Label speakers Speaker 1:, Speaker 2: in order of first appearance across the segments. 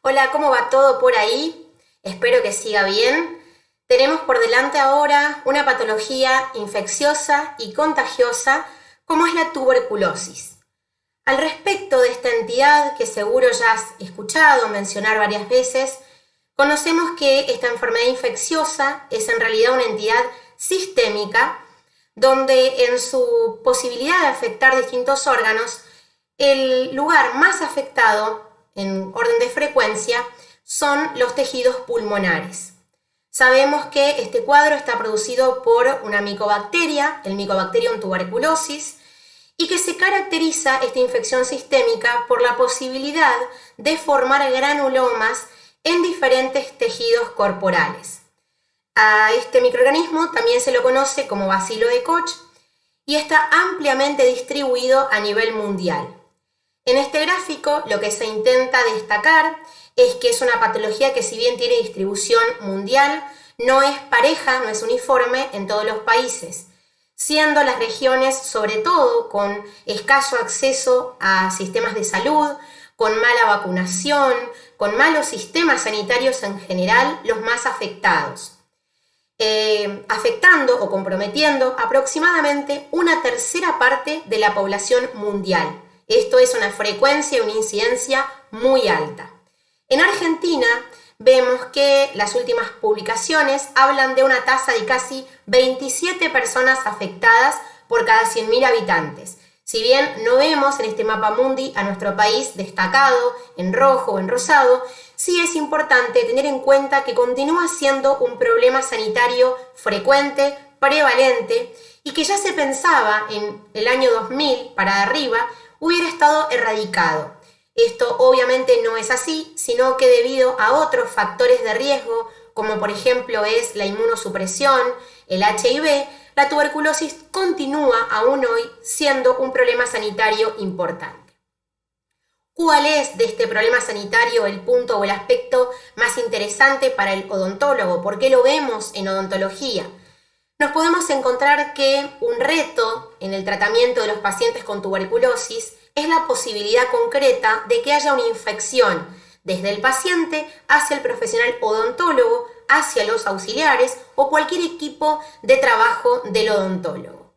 Speaker 1: Hola, ¿cómo va todo por ahí? Espero que siga bien. Tenemos por delante ahora una patología infecciosa y contagiosa como es la tuberculosis. Al respecto de esta entidad que seguro ya has escuchado mencionar varias veces, conocemos que esta enfermedad infecciosa es en realidad una entidad sistémica donde en su posibilidad de afectar distintos órganos, el lugar más afectado en orden de frecuencia son los tejidos pulmonares. Sabemos que este cuadro está producido por una micobacteria, el Mycobacterium tuberculosis, y que se caracteriza esta infección sistémica por la posibilidad de formar granulomas en diferentes tejidos corporales. A este microorganismo también se lo conoce como bacilo de Koch y está ampliamente distribuido a nivel mundial. En este gráfico lo que se intenta destacar es que es una patología que, si bien tiene distribución mundial, no es pareja, no es uniforme en todos los países, siendo las regiones, sobre todo con escaso acceso a sistemas de salud, con mala vacunación, con malos sistemas sanitarios en general, los más afectados, afectando o comprometiendo aproximadamente una tercera parte de la población mundial. Esto es una frecuencia y una incidencia muy alta. En Argentina vemos que las últimas publicaciones hablan de una tasa de casi 27 personas afectadas por cada 100.000 habitantes. Si bien no vemos en este mapa mundi a nuestro país destacado en rojo o en rosado, sí es importante tener en cuenta que continúa siendo un problema sanitario frecuente, prevalente, y que ya se pensaba en el año 2000 para arriba hubiera estado erradicado. Esto obviamente no es así, sino que debido a otros factores de riesgo, como por ejemplo es la inmunosupresión, el HIV, la tuberculosis continúa aún hoy siendo un problema sanitario importante. ¿Cuál es de este problema sanitario el punto o el aspecto más interesante para el odontólogo? ¿Por qué lo vemos en odontología? Nos podemos encontrar que un reto en el tratamiento de los pacientes con tuberculosis es la posibilidad concreta de que haya una infección desde el paciente hacia el profesional odontólogo, hacia los auxiliares o cualquier equipo de trabajo del odontólogo.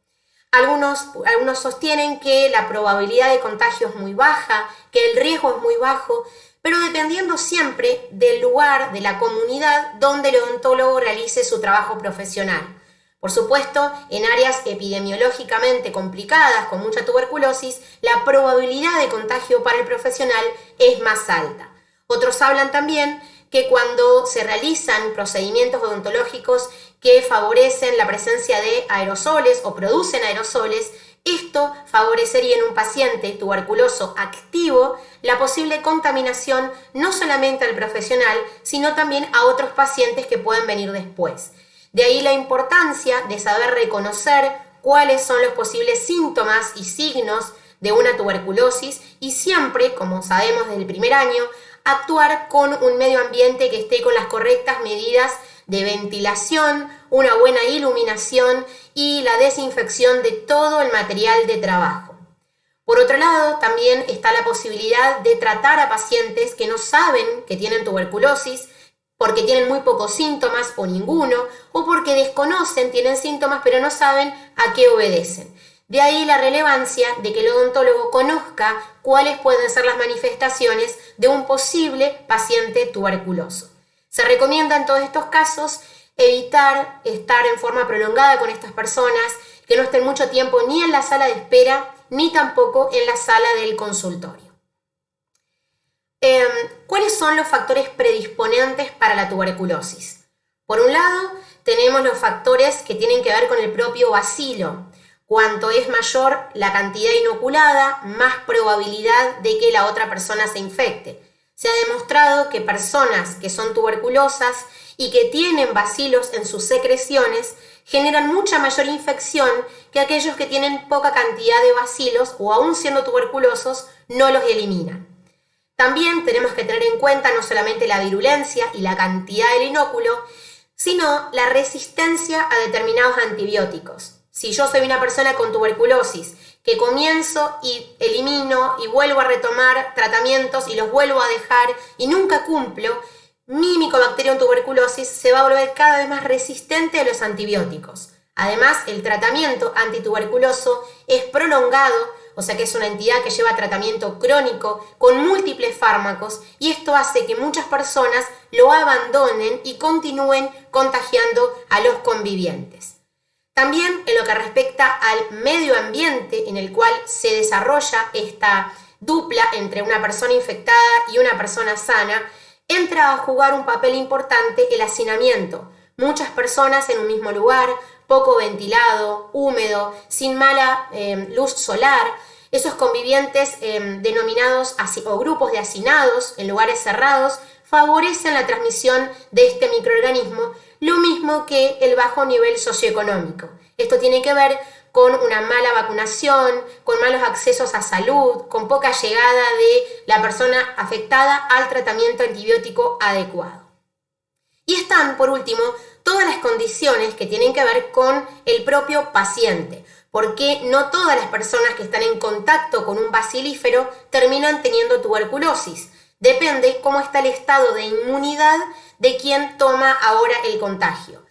Speaker 1: Algunos sostienen que la probabilidad de contagio es muy baja, que el riesgo es muy bajo, pero dependiendo siempre del lugar, de la comunidad donde el odontólogo realice su trabajo profesional. Por supuesto, en áreas epidemiológicamente complicadas, con mucha tuberculosis, la probabilidad de contagio para el profesional es más alta. Otros hablan también que cuando se realizan procedimientos odontológicos que favorecen la presencia de aerosoles o producen aerosoles, esto favorecería en un paciente tuberculoso activo la posible contaminación no solamente al profesional, sino también a otros pacientes que pueden venir después. De ahí la importancia de saber reconocer cuáles son los posibles síntomas y signos de una tuberculosis y siempre, como sabemos desde el primer año, actuar con un medio ambiente que esté con las correctas medidas de ventilación, una buena iluminación y la desinfección de todo el material de trabajo. Por otro lado, también está la posibilidad de tratar a pacientes que no saben que tienen tuberculosis, porque tienen muy pocos síntomas o ninguno, o porque desconocen, tienen síntomas pero no saben a qué obedecen. De ahí la relevancia de que el odontólogo conozca cuáles pueden ser las manifestaciones de un posible paciente tuberculoso. Se recomienda en todos estos casos evitar estar en forma prolongada con estas personas, que no estén mucho tiempo ni en la sala de espera ni tampoco en la sala del consultorio. ¿Cuáles son los factores predisponentes para la tuberculosis? Por un lado, tenemos los factores que tienen que ver con el propio bacilo. Cuanto es mayor la cantidad inoculada, más probabilidad de que la otra persona se infecte. Se ha demostrado que personas que son tuberculosas y que tienen bacilos en sus secreciones generan mucha mayor infección que aquellos que tienen poca cantidad de bacilos o, aún siendo tuberculosos, no los eliminan. También tenemos que tener en cuenta no solamente la virulencia y la cantidad del inóculo, sino la resistencia a determinados antibióticos. Si yo soy una persona con tuberculosis que comienzo y elimino y vuelvo a retomar tratamientos y los vuelvo a dejar y nunca cumplo, mi Mycobacterium tuberculosis se va a volver cada vez más resistente a los antibióticos. Además, el tratamiento antituberculoso es prolongado, o sea que es una entidad que lleva tratamiento crónico con múltiples fármacos y esto hace que muchas personas lo abandonen y continúen contagiando a los convivientes. También en lo que respecta al medio ambiente en el cual se desarrolla esta dupla entre una persona infectada y una persona sana, entra a jugar un papel importante el hacinamiento. Muchas personas en un mismo lugar, poco ventilado, húmedo, sin mala luz solar, esos convivientes denominados o grupos de hacinados en lugares cerrados favorecen la transmisión de este microorganismo, lo mismo que el bajo nivel socioeconómico. Esto tiene que ver con una mala vacunación, con malos accesos a salud, con poca llegada de la persona afectada al tratamiento antibiótico adecuado. Y están, por último, todas las condiciones que tienen que ver con el propio paciente, porque no todas las personas que están en contacto con un bacilífero terminan teniendo tuberculosis. Depende cómo está el estado de inmunidad de quien toma ahora el contagio.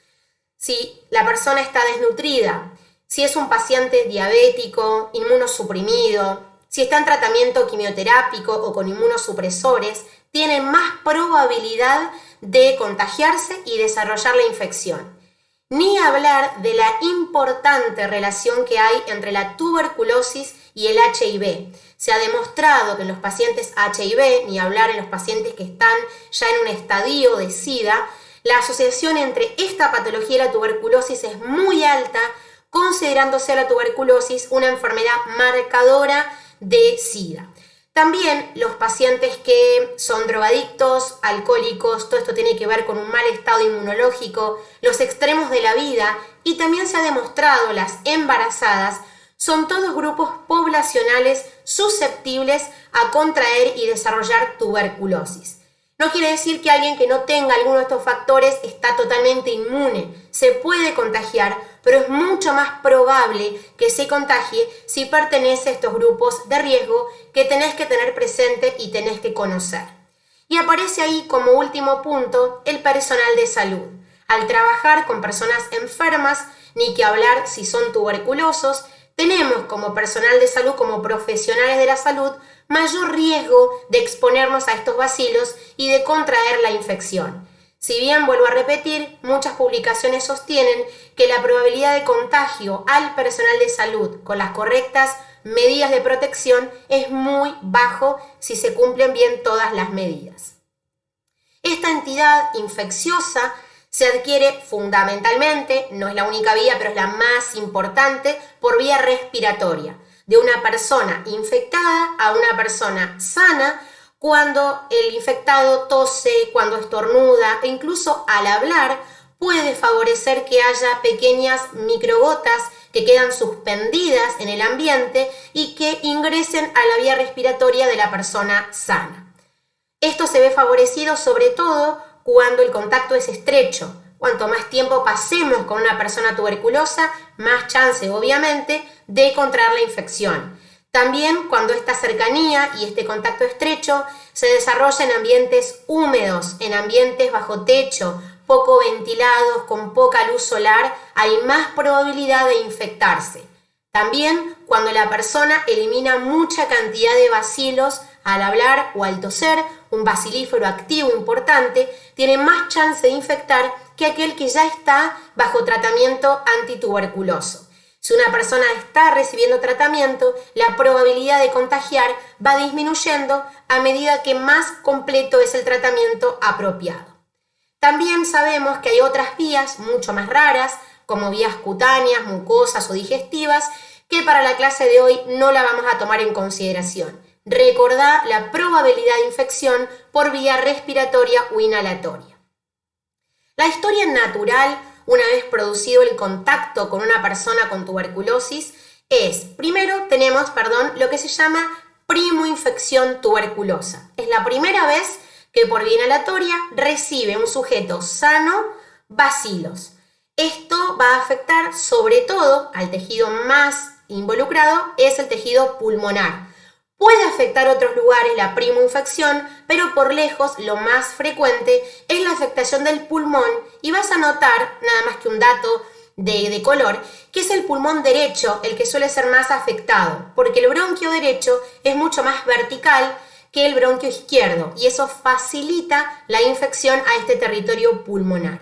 Speaker 1: Si la persona está desnutrida, si es un paciente diabético, inmunosuprimido, si está en tratamiento quimioterápico o con inmunosupresores, tiene más probabilidad de contagiarse y desarrollar la infección. Ni hablar de la importante relación que hay entre la tuberculosis y el HIV. Se ha demostrado que en los pacientes HIV, ni hablar en los pacientes que están ya en un estadio de SIDA, la asociación entre esta patología y la tuberculosis es muy alta, considerándose la tuberculosis una enfermedad marcadora de SIDA. También los pacientes que son drogadictos, alcohólicos, todo esto tiene que ver con un mal estado inmunológico, los extremos de la vida y también se ha demostrado las embarazadas son todos grupos poblacionales susceptibles a contraer y desarrollar tuberculosis. No quiere decir que alguien que no tenga alguno de estos factores está totalmente inmune, se puede contagiar, pero es mucho más probable que se contagie si pertenece a estos grupos de riesgo que tenés que tener presente y tenés que conocer. Y aparece ahí como último punto el personal de salud. Al trabajar con personas enfermas, ni que hablar si son tuberculosos, tenemos como personal de salud, como profesionales de la salud, mayor riesgo de exponernos a estos bacilos y de contraer la infección. Si bien, vuelvo a repetir, muchas publicaciones sostienen que la probabilidad de contagio al personal de salud con las correctas medidas de protección es muy bajo si se cumplen bien todas las medidas. Esta entidad infecciosa se adquiere fundamentalmente, no es la única vía, pero es la más importante, por vía respiratoria, de una persona infectada a una persona sana, cuando el infectado tose, cuando estornuda e incluso al hablar puede favorecer que haya pequeñas microgotas que quedan suspendidas en el ambiente y que ingresen a la vía respiratoria de la persona sana. Esto se ve favorecido sobre todo cuando el contacto es estrecho. Cuanto más tiempo pasemos con una persona tuberculosa, más chance, obviamente, de contraer la infección. También cuando esta cercanía y este contacto estrecho se desarrolla en ambientes húmedos, en ambientes bajo techo, poco ventilados, con poca luz solar, hay más probabilidad de infectarse. También cuando la persona elimina mucha cantidad de bacilos al hablar o al toser, un bacilífero activo importante, tiene más chance de infectar que aquel que ya está bajo tratamiento antituberculoso. Si una persona está recibiendo tratamiento, la probabilidad de contagiar va disminuyendo a medida que más completo es el tratamiento apropiado. También sabemos que hay otras vías mucho más raras, como vías cutáneas, mucosas o digestivas, que para la clase de hoy no la vamos a tomar en consideración. Recordá la probabilidad de infección por vía respiratoria o inhalatoria. La historia natural, una vez producido el contacto con una persona con tuberculosis, primero tenemos, lo que se llama primoinfección tuberculosa. Es la primera vez que por vía inhalatoria recibe un sujeto sano bacilos. Esto va a afectar sobre todo al tejido más involucrado es el tejido pulmonar. Puede afectar otros lugares la primoinfección, pero por lejos lo más frecuente es la afectación del pulmón y vas a notar, nada más que un dato de color, que es el pulmón derecho el que suele ser más afectado, porque el bronquio derecho es mucho más vertical que el bronquio izquierdo y eso facilita la infección a este territorio pulmonar.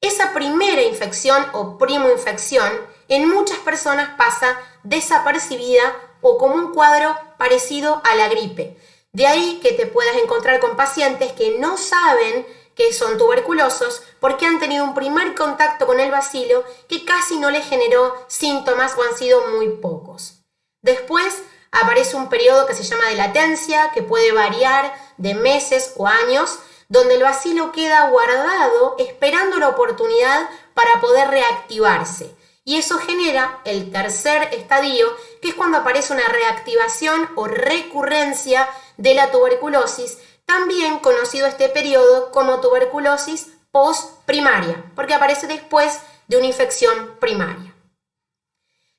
Speaker 1: Esa primera infección o primoinfección en muchas personas pasa desapercibida o como un cuadro parecido a la gripe. De ahí que te puedas encontrar con pacientes que no saben que son tuberculosos porque han tenido un primer contacto con el bacilo que casi no les generó síntomas o han sido muy pocos. Después aparece un periodo que se llama de latencia, que puede variar de meses o años, donde el bacilo queda guardado esperando la oportunidad para poder reactivarse. Y eso genera el tercer estadio, que es cuando aparece una reactivación o recurrencia de la tuberculosis, también conocido este periodo como tuberculosis postprimaria, porque aparece después de una infección primaria.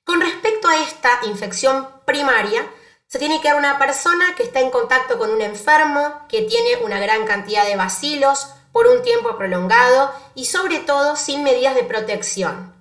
Speaker 1: Con respecto a esta infección primaria, se tiene que dar una persona que está en contacto con un enfermo, que tiene una gran cantidad de bacilos por un tiempo prolongado y sobre todo sin medidas de protección.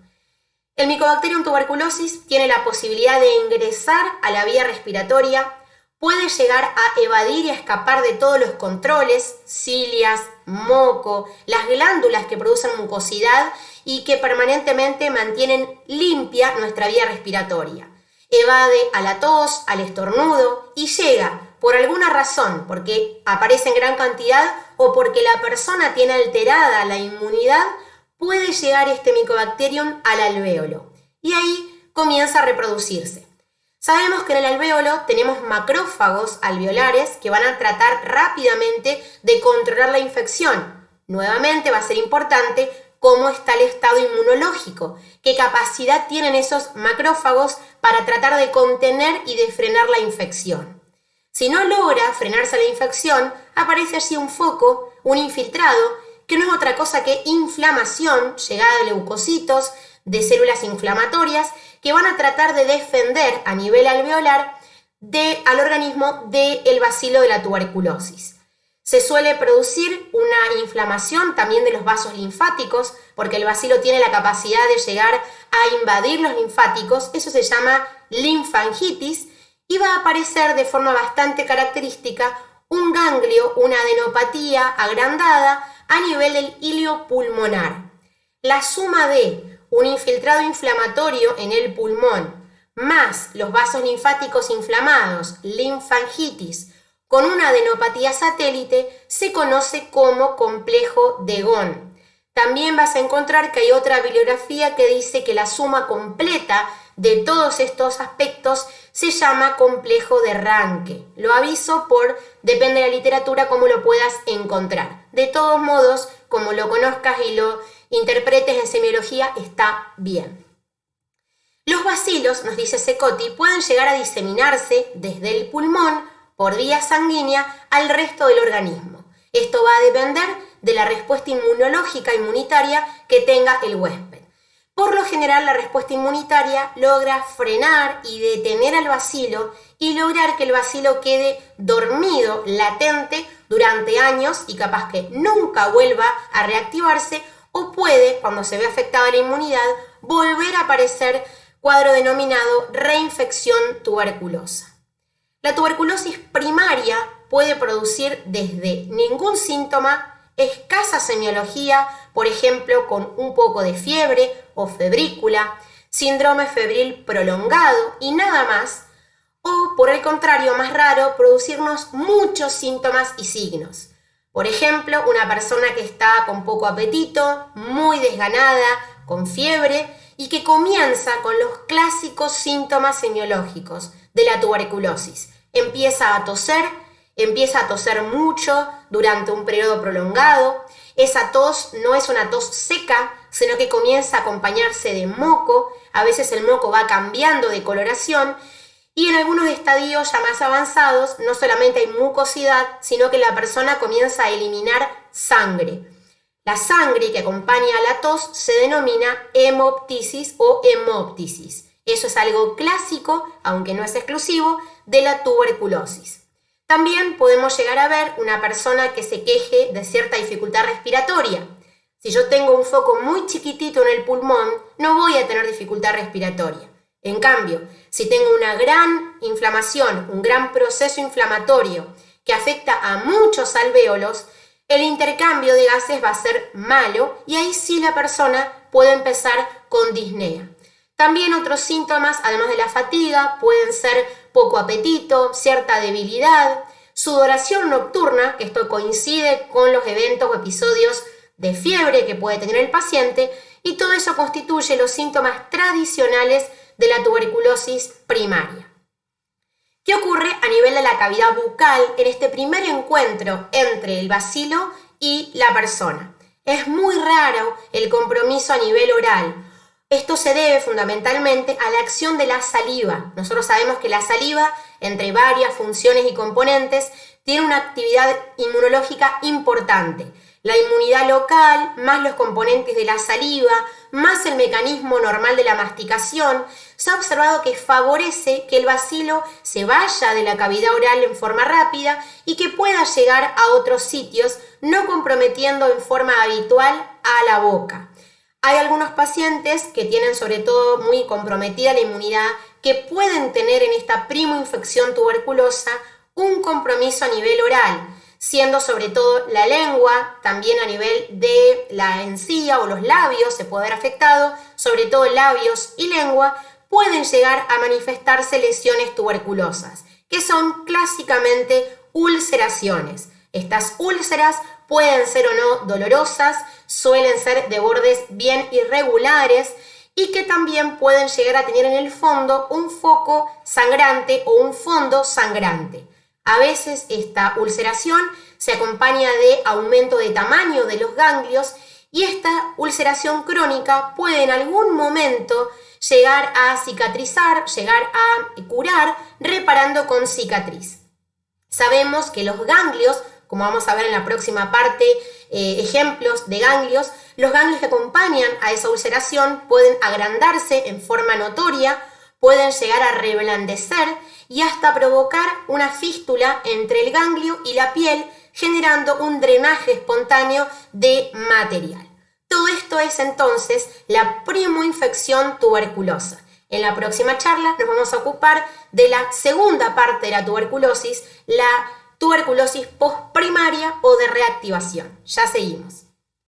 Speaker 1: El Mycobacterium tuberculosis tiene la posibilidad de ingresar a la vía respiratoria, puede llegar a evadir y a escapar de todos los controles, cilias, moco, las glándulas que producen mucosidad y que permanentemente mantienen limpia nuestra vía respiratoria. Evade a la tos, al estornudo y llega por alguna razón, porque aparece en gran cantidad o porque la persona tiene alterada la inmunidad, puede llegar este Mycobacterium al alvéolo y ahí comienza a reproducirse. Sabemos que en el alvéolo tenemos macrófagos alveolares que van a tratar rápidamente de controlar la infección. Nuevamente va a ser importante cómo está el estado inmunológico, qué capacidad tienen esos macrófagos para tratar de contener y de frenar la infección. Si no logra frenarse la infección, aparece allí un foco, un infiltrado, que no es otra cosa que inflamación, llegada de leucocitos, de células inflamatorias, que van a tratar de defender a nivel alveolar al organismo del bacilo de la tuberculosis. Se suele producir una inflamación también de los vasos linfáticos, porque el bacilo tiene la capacidad de llegar a invadir los linfáticos, eso se llama linfangitis, y va a aparecer de forma bastante característica un ganglio, una adenopatía agrandada a nivel del hilio pulmonar. La suma de un infiltrado inflamatorio en el pulmón, más los vasos linfáticos inflamados, linfangitis, con una adenopatía satélite, se conoce como complejo de Ghon. También vas a encontrar que hay otra bibliografía que dice que la suma completa de todos estos aspectos se llama complejo de Ranke. Lo aviso depende de la literatura cómo lo puedas encontrar. De todos modos, como lo conozcas y lo interpretes en semiología, está bien. Los bacilos, nos dice Secotti, pueden llegar a diseminarse desde el pulmón por vía sanguínea al resto del organismo. Esto va a depender de la respuesta inmunitaria que tenga el huésped. Por lo general, la respuesta inmunitaria logra frenar y detener al bacilo y lograr que el bacilo quede dormido, latente, durante años y capaz que nunca vuelva a reactivarse o puede, cuando se ve afectada la inmunidad, volver a aparecer cuadro denominado reinfección tuberculosa. La tuberculosis primaria puede producir desde ningún síntoma, escasa semiología, por ejemplo, con un poco de fiebre o febrícula, síndrome febril prolongado y nada más, o por el contrario, más raro, producirnos muchos síntomas y signos. Por ejemplo, una persona que está con poco apetito, muy desganada, con fiebre y que comienza con los clásicos síntomas semiológicos de la tuberculosis. Empieza a toser mucho durante un periodo prolongado. Esa tos no es una tos seca, sino que comienza a acompañarse de moco. A veces el moco va cambiando de coloración y en algunos estadios ya más avanzados no solamente hay mucosidad, sino que la persona comienza a eliminar sangre. La sangre que acompaña a la tos se denomina hemoptisis o hemoptisis Eso es algo clásico, aunque no es exclusivo, de la tuberculosis. También podemos llegar a ver una persona que se queje de cierta dificultad respiratoria. Si yo tengo un foco muy chiquitito en el pulmón, no voy a tener dificultad respiratoria. En cambio, si tengo una gran inflamación, un gran proceso inflamatorio que afecta a muchos alvéolos, el intercambio de gases va a ser malo y ahí sí la persona puede empezar con disnea. También otros síntomas, además de la fatiga, pueden ser poco apetito, cierta debilidad, sudoración nocturna, que esto coincide con los eventos o episodios de fiebre que puede tener el paciente, y todo eso constituye los síntomas tradicionales de la tuberculosis primaria. ¿Qué ocurre a nivel de la cavidad bucal en este primer encuentro entre el bacilo y la persona? Es muy raro el compromiso a nivel oral. Esto se debe fundamentalmente a la acción de la saliva. Nosotros sabemos que la saliva, entre varias funciones y componentes, tiene una actividad inmunológica importante. La inmunidad local, más los componentes de la saliva, más el mecanismo normal de la masticación, se ha observado que favorece que el bacilo se vaya de la cavidad oral en forma rápida y que pueda llegar a otros sitios, no comprometiendo en forma habitual a la boca. Hay algunos pacientes que tienen sobre todo muy comprometida la inmunidad que pueden tener en esta primoinfección tuberculosa un compromiso a nivel oral, siendo sobre todo la lengua, también a nivel de la encía o los labios se puede ver afectado, sobre todo labios y lengua, pueden llegar a manifestarse lesiones tuberculosas, que son clásicamente ulceraciones. Estas úlceras pueden ser o no dolorosas, suelen ser de bordes bien irregulares y que también pueden llegar a tener en el fondo un foco sangrante o un fondo sangrante. A veces esta ulceración se acompaña de aumento de tamaño de los ganglios y esta ulceración crónica puede en algún momento llegar a cicatrizar, llegar a curar, reparando con cicatriz. Sabemos que los ganglios, como vamos a ver en la próxima parte, ejemplos de ganglios, los ganglios que acompañan a esa ulceración pueden agrandarse en forma notoria, pueden llegar a reblandecer y hasta provocar una fístula entre el ganglio y la piel, generando un drenaje espontáneo de material. Todo esto es entonces la primoinfección tuberculosa. En la próxima charla nos vamos a ocupar de la segunda parte de la tuberculosis, la tuberculosis postprimaria o de reactivación. Ya seguimos.